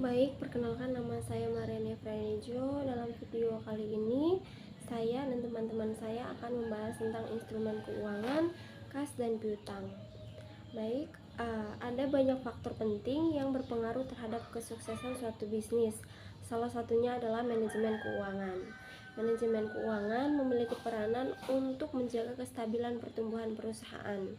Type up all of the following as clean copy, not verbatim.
Baik, perkenalkan nama saya Mariana Franejo. Dalam video kali ini, saya dan teman-teman saya akan membahas tentang instrumen keuangan, kas, dan piutang. Baik, ada banyak faktor penting yang berpengaruh terhadap kesuksesan suatu bisnis. Salah satunya adalah manajemen keuangan. Manajemen keuangan memiliki peranan untuk menjaga kestabilan pertumbuhan perusahaan.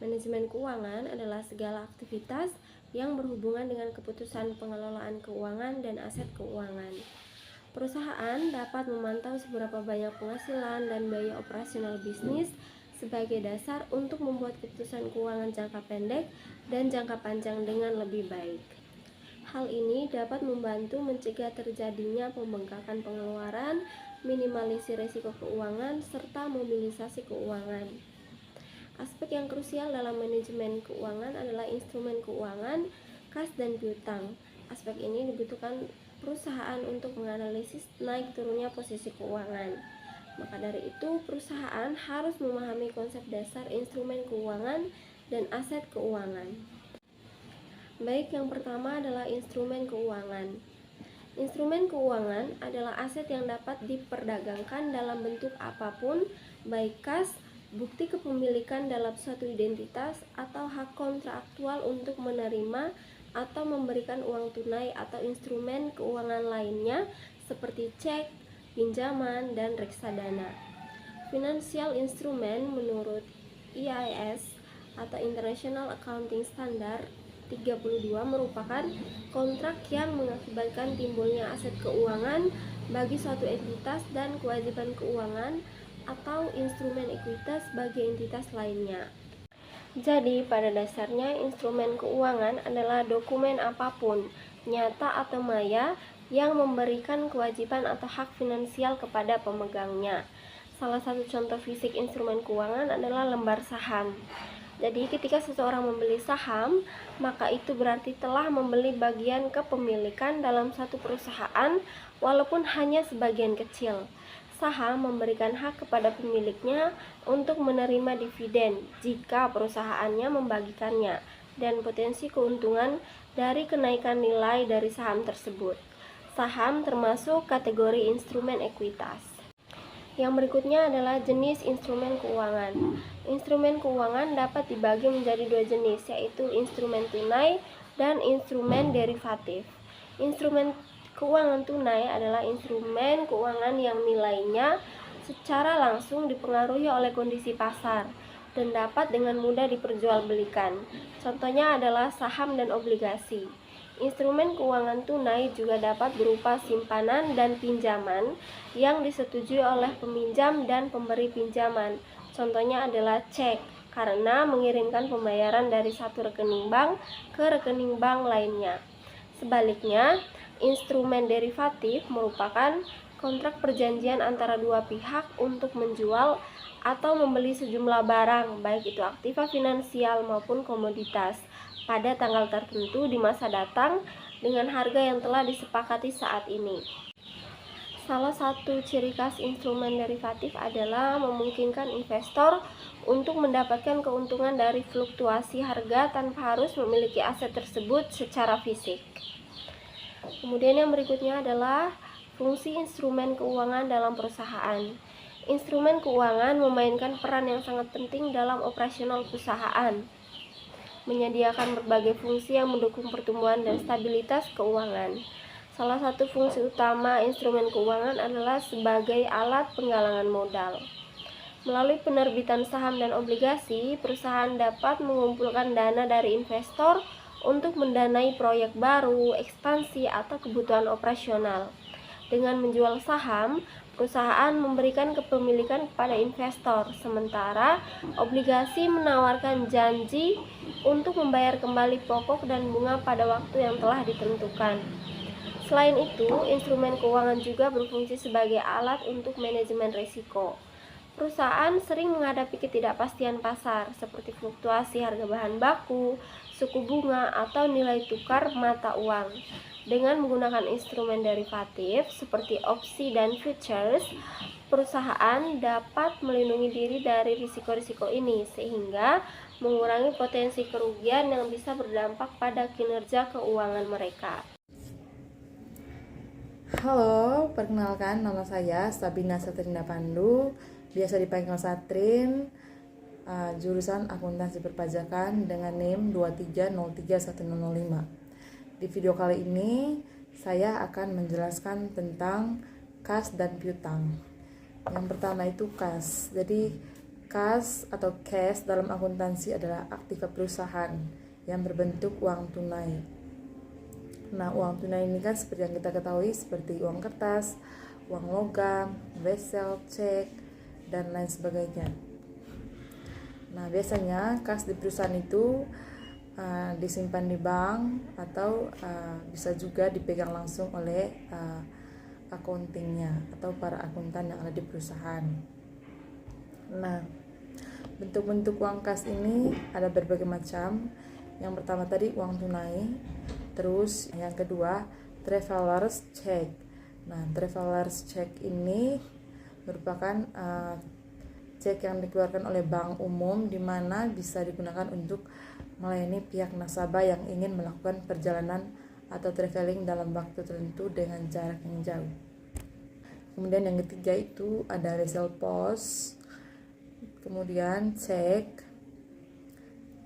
Manajemen keuangan adalah segala aktivitas yang berhubungan dengan keputusan pengelolaan keuangan dan aset keuangan. Perusahaan dapat memantau seberapa banyak penghasilan dan biaya operasional bisnis sebagai dasar untuk membuat keputusan keuangan jangka pendek dan jangka panjang dengan lebih baik. Hal ini dapat membantu mencegah terjadinya pembengkakan pengeluaran, minimalisir risiko keuangan, serta mobilisasi keuangan. Aspek yang krusial dalam manajemen keuangan adalah instrumen keuangan, kas, dan piutang. Aspek ini dibutuhkan perusahaan untuk menganalisis naik turunnya posisi keuangan. Maka dari itu, perusahaan harus memahami konsep dasar instrumen keuangan dan aset keuangan. Baik, yang pertama adalah instrumen keuangan. Instrumen keuangan adalah aset yang dapat diperdagangkan dalam bentuk apapun, baik kas, bukti kepemilikan dalam suatu identitas, atau hak kontraktual untuk menerima atau memberikan uang tunai atau instrumen keuangan lainnya seperti cek, pinjaman, dan reksadana. Financial instrument menurut IAS atau International Accounting Standard 32 merupakan kontrak yang mengakibatkan timbulnya aset keuangan bagi suatu entitas dan kewajiban keuangan atau instrumen ekuitas bagi entitas lainnya. Jadi, pada dasarnya instrumen keuangan adalah dokumen apapun, nyata atau maya, yang memberikan kewajiban atau hak finansial kepada pemegangnya. Salah satu contoh fisik instrumen keuangan adalah lembar saham. Jadi, ketika seseorang membeli saham, maka itu berarti telah membeli bagian kepemilikan dalam satu perusahaan, walaupun hanya sebagian kecil. Saham memberikan hak kepada pemiliknya untuk menerima dividen jika perusahaannya membagikannya, dan potensi keuntungan dari kenaikan nilai dari saham tersebut. Saham termasuk kategori instrumen ekuitas. Yang berikutnya adalah jenis instrumen keuangan. Instrumen keuangan dapat dibagi menjadi dua jenis, yaitu instrumen tunai dan instrumen derivatif. Instrumen keuangan tunai adalah instrumen keuangan yang nilainya secara langsung dipengaruhi oleh kondisi pasar dan dapat dengan mudah diperjualbelikan. Contohnya adalah saham dan obligasi. Instrumen keuangan tunai juga dapat berupa simpanan dan pinjaman yang disetujui oleh peminjam dan pemberi pinjaman. Contohnya adalah cek, karena mengirimkan pembayaran dari satu rekening bank ke rekening bank lainnya. Sebaliknya, instrumen derivatif merupakan kontrak perjanjian antara dua pihak untuk menjual atau membeli sejumlah barang, baik itu aktiva finansial maupun komoditas, pada tanggal tertentu di masa datang dengan harga yang telah disepakati saat ini. Salah satu ciri khas instrumen derivatif adalah memungkinkan investor untuk mendapatkan keuntungan dari fluktuasi harga tanpa harus memiliki aset tersebut secara fisik. Kemudian yang berikutnya adalah fungsi instrumen keuangan dalam perusahaan. Instrumen keuangan memainkan peran yang sangat penting dalam operasional perusahaan, menyediakan berbagai fungsi yang mendukung pertumbuhan dan stabilitas keuangan. Salah satu fungsi utama instrumen keuangan adalah sebagai alat penggalangan modal. Melalui penerbitan saham dan obligasi, perusahaan dapat mengumpulkan dana dari investor untuk mendanai proyek baru, ekspansi, atau kebutuhan operasional. Dengan menjual saham, perusahaan memberikan kepemilikan kepada investor, sementara obligasi menawarkan janji untuk membayar kembali pokok dan bunga pada waktu yang telah ditentukan. Selain itu, instrumen keuangan juga berfungsi sebagai alat untuk manajemen risiko. Perusahaan sering menghadapi ketidakpastian pasar seperti fluktuasi harga bahan baku, suku bunga, atau nilai tukar mata uang. Dengan menggunakan instrumen derivatif seperti opsi dan futures, perusahaan dapat melindungi diri dari risiko-risiko ini sehingga mengurangi potensi kerugian yang bisa berdampak pada kinerja keuangan mereka. Halo, perkenalkan nama saya Sabina Satrina Pandu, biasa dipanggil Satrin, jurusan Akuntansi Perpajakan dengan NIM 23031005. Di video kali ini saya akan menjelaskan tentang kas dan piutang. Yang pertama itu kas. Jadi kas atau cash dalam akuntansi adalah aktiva perusahaan yang berbentuk uang tunai. Nah, uang tunai ini kan seperti yang kita ketahui seperti uang kertas, uang logam, wesel, cek, dan lain sebagainya. Nah, biasanya kas di perusahaan itu disimpan di bank atau bisa juga dipegang langsung oleh accountingnya atau para akuntan yang ada di perusahaan. Nah, bentuk-bentuk uang kas ini ada berbagai macam. Yang pertama tadi uang tunai, terus yang kedua traveler's check. Nah, traveler's check ini merupakan cek yang dikeluarkan oleh bank umum di mana bisa digunakan untuk melayani pihak nasabah yang ingin melakukan perjalanan atau traveling dalam waktu tertentu dengan jarak yang jauh. Kemudian yang ketiga itu ada resell post, kemudian cek,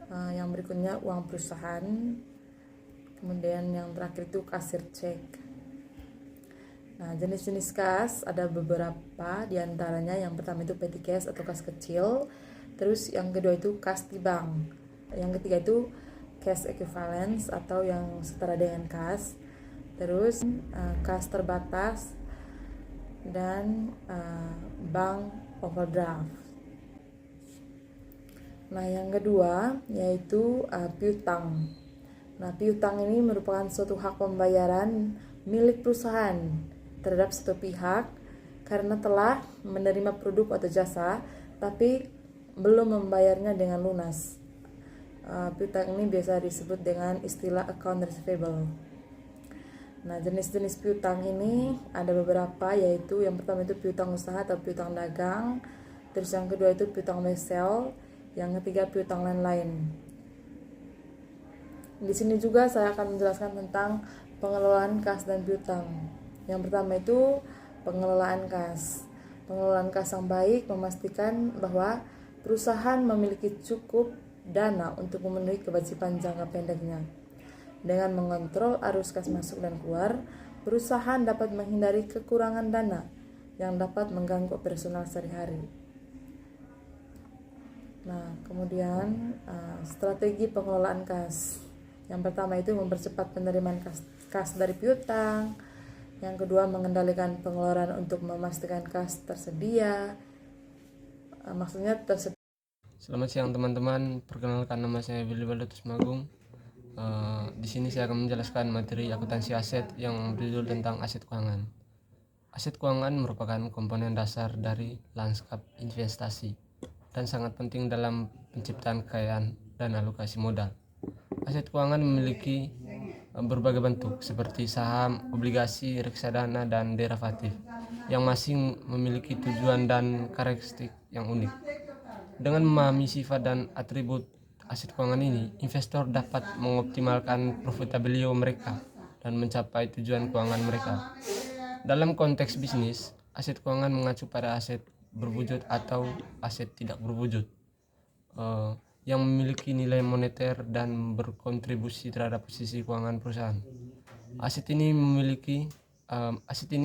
yang berikutnya uang perusahaan, kemudian yang terakhir itu kasir cek. Nah, jenis-jenis kas ada beberapa, diantaranya yang pertama itu petty cash atau kas kecil, terus yang kedua itu kas di bank, yang ketiga itu cash equivalence atau yang setara dengan kas, terus kas terbatas, dan bank overdraft. Nah, yang kedua yaitu piutang. Nah, piutang ini merupakan suatu hak pembayaran milik perusahaan terhadap satu pihak karena telah menerima produk atau jasa tapi belum membayarnya dengan lunas. Piutang ini biasa disebut dengan istilah account receivable. Nah, jenis-jenis piutang ini ada beberapa, yaitu yang pertama itu piutang usaha atau piutang dagang, terus yang kedua itu piutang wesel, yang ketiga piutang lain-lain. Di sini juga saya akan menjelaskan tentang pengelolaan kas dan piutang. Yang pertama itu pengelolaan kas. Pengelolaan kas yang baik memastikan bahwa perusahaan memiliki cukup dana untuk memenuhi kewajiban jangka pendeknya. Dengan mengontrol arus kas masuk dan keluar, perusahaan dapat menghindari kekurangan dana yang dapat mengganggu operasional sehari-hari. Nah, kemudian strategi pengelolaan kas. Yang pertama itu mempercepat penerimaan kas dari piutang. Yang kedua, mengendalikan pengeluaran untuk memastikan kas tersedia. Selamat siang teman-teman, perkenalkan nama saya Willy Baldotus Magung. Di sini saya akan menjelaskan materi akuntansi aset yang berjudul tentang aset keuangan. Aset keuangan merupakan komponen dasar dari lanskap investasi dan sangat penting dalam penciptaan kekayaan dan alokasi modal. Aset keuangan memiliki berbagai bentuk seperti saham, obligasi, reksadana, dan derivatif yang masing memiliki tujuan dan karakteristik yang unik. Dengan memahami sifat dan atribut aset keuangan ini, investor dapat mengoptimalkan profitability mereka dan mencapai tujuan keuangan mereka. Dalam konteks bisnis, aset keuangan mengacu pada aset berwujud atau aset tidak berwujud yang memiliki nilai moneter dan berkontribusi terhadap posisi keuangan perusahaan. Aset ini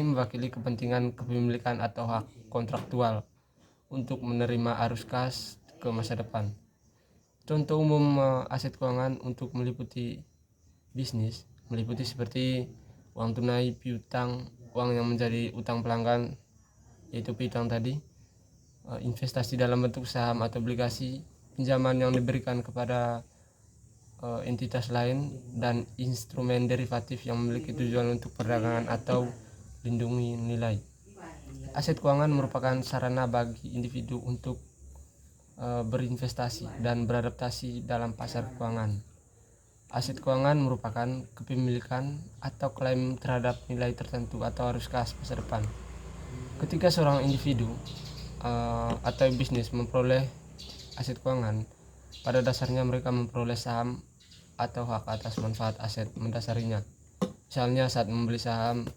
mewakili kepentingan kepemilikan atau hak kontraktual untuk menerima arus kas ke masa depan. Contoh umum aset keuangan untuk meliputi bisnis meliputi seperti uang tunai, piutang, uang yang menjadi utang pelanggan yaitu piutang tadi, investasi dalam bentuk saham atau obligasi, pinjaman yang diberikan kepada entitas lain, dan instrumen derivatif yang memiliki tujuan untuk perdagangan atau lindungi nilai. Aset keuangan merupakan sarana bagi individu untuk berinvestasi dan beradaptasi dalam pasar keuangan. Aset keuangan merupakan kepemilikan atau klaim terhadap nilai tertentu atau arus kas masa depan. Ketika seorang individu atau bisnis memperoleh aset keuangan, pada dasarnya mereka memperoleh saham atau hak atas manfaat aset mendasarinya. Misalnya saat membeli saham,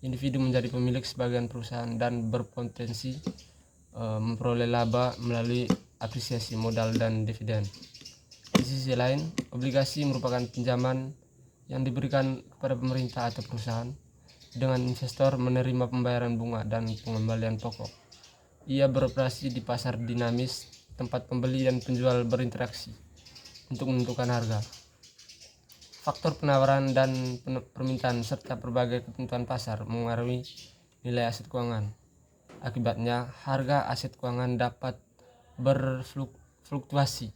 individu menjadi pemilik sebagian perusahaan dan berpotensi memperoleh laba melalui apresiasi modal dan dividen. Di sisi lain, obligasi merupakan pinjaman yang diberikan kepada pemerintah atau perusahaan dengan investor menerima pembayaran bunga dan pengembalian pokok. Ia beroperasi di pasar dinamis, tempat pembeli dan penjual berinteraksi untuk menentukan harga. Faktor penawaran dan permintaan serta berbagai ketentuan pasar mengaruhi nilai aset keuangan. Akibatnya, harga aset keuangan dapat berfluktuasi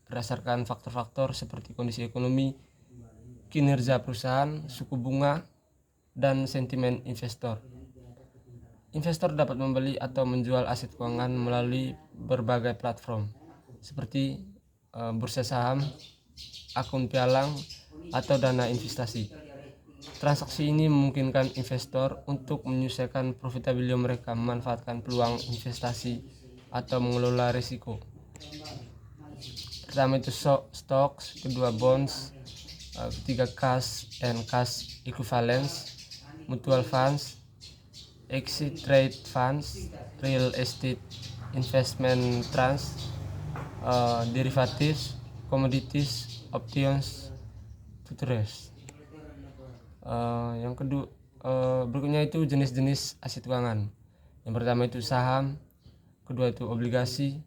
berdasarkan faktor-faktor seperti kondisi ekonomi, kinerja perusahaan, suku bunga, dan sentimen investor. Investor dapat membeli atau menjual aset keuangan melalui berbagai platform seperti bursa saham, akun pialang, atau dana investasi. Transaksi ini memungkinkan investor untuk menyesuaikan profitabilitas mereka, memanfaatkan peluang investasi, atau mengelola risiko. Pertama itu stocks, kedua bonds, ketiga cash and cash equivalents, mutual funds, exit trade funds, real estate investment trust, derivatives, commodities, options, futures. Yang kedua, berikutnya itu jenis-jenis aset keuangan. Yang pertama itu saham, kedua itu obligasi,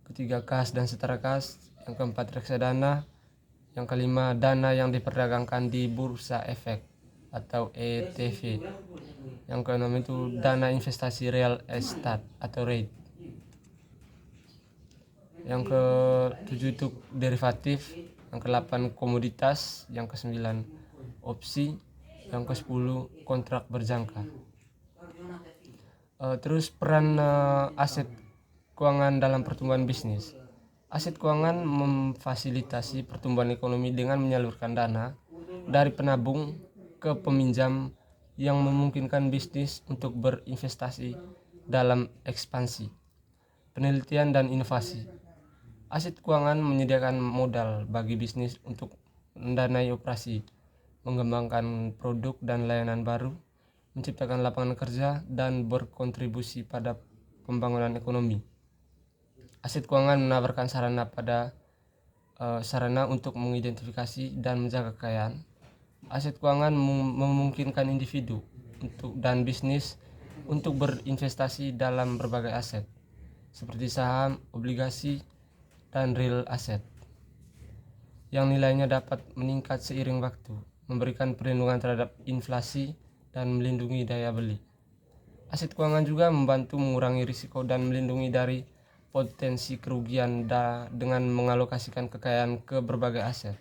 ketiga kas dan setara kas, yang keempat reksadana, yang kelima dana yang diperdagangkan di bursa efek atau ETF, yang keenam itu dana investasi real estate atau REIT, yang ketujuh itu derivatif, yang ke-8 komoditas, yang ke-9 opsi, yang ke-10 kontrak berjangka. Terus peran aset keuangan dalam pertumbuhan bisnis. Aset keuangan memfasilitasi pertumbuhan ekonomi dengan menyalurkan dana dari penabung ke peminjam yang memungkinkan bisnis untuk berinvestasi dalam ekspansi, penelitian, dan inovasi. Aset keuangan menyediakan modal bagi bisnis untuk mendanai operasi, mengembangkan produk dan layanan baru, menciptakan lapangan kerja, dan berkontribusi pada pembangunan ekonomi. Aset keuangan menawarkan sarana untuk mengidentifikasi dan menjaga kekayaan. Aset keuangan memungkinkan individu dan bisnis untuk berinvestasi dalam berbagai aset seperti saham, obligasi, dan real asset yang nilainya dapat meningkat seiring waktu, memberikan perlindungan terhadap inflasi dan melindungi daya beli. Aset keuangan juga membantu mengurangi risiko dan melindungi dari potensi kerugian dengan mengalokasikan kekayaan ke berbagai aset.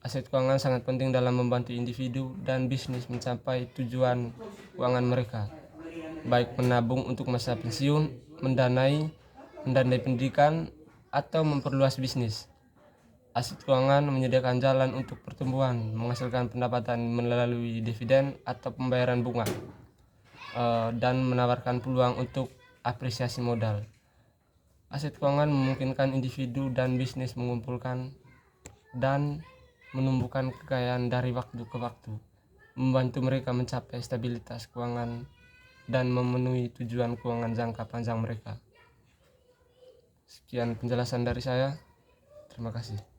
Aset keuangan sangat penting dalam membantu individu dan bisnis mencapai tujuan keuangan mereka, baik menabung untuk masa pensiun, mendanai pendidikan, atau memperluas bisnis. Aset keuangan menyediakan jalan untuk pertumbuhan, menghasilkan pendapatan melalui dividen atau pembayaran bunga, dan menawarkan peluang untuk apresiasi modal. Aset keuangan memungkinkan individu dan bisnis mengumpulkan dan menumbuhkan kekayaan dari waktu ke waktu, membantu mereka mencapai stabilitas keuangan dan memenuhi tujuan keuangan jangka panjang mereka. Sekian penjelasan dari saya. Terima kasih.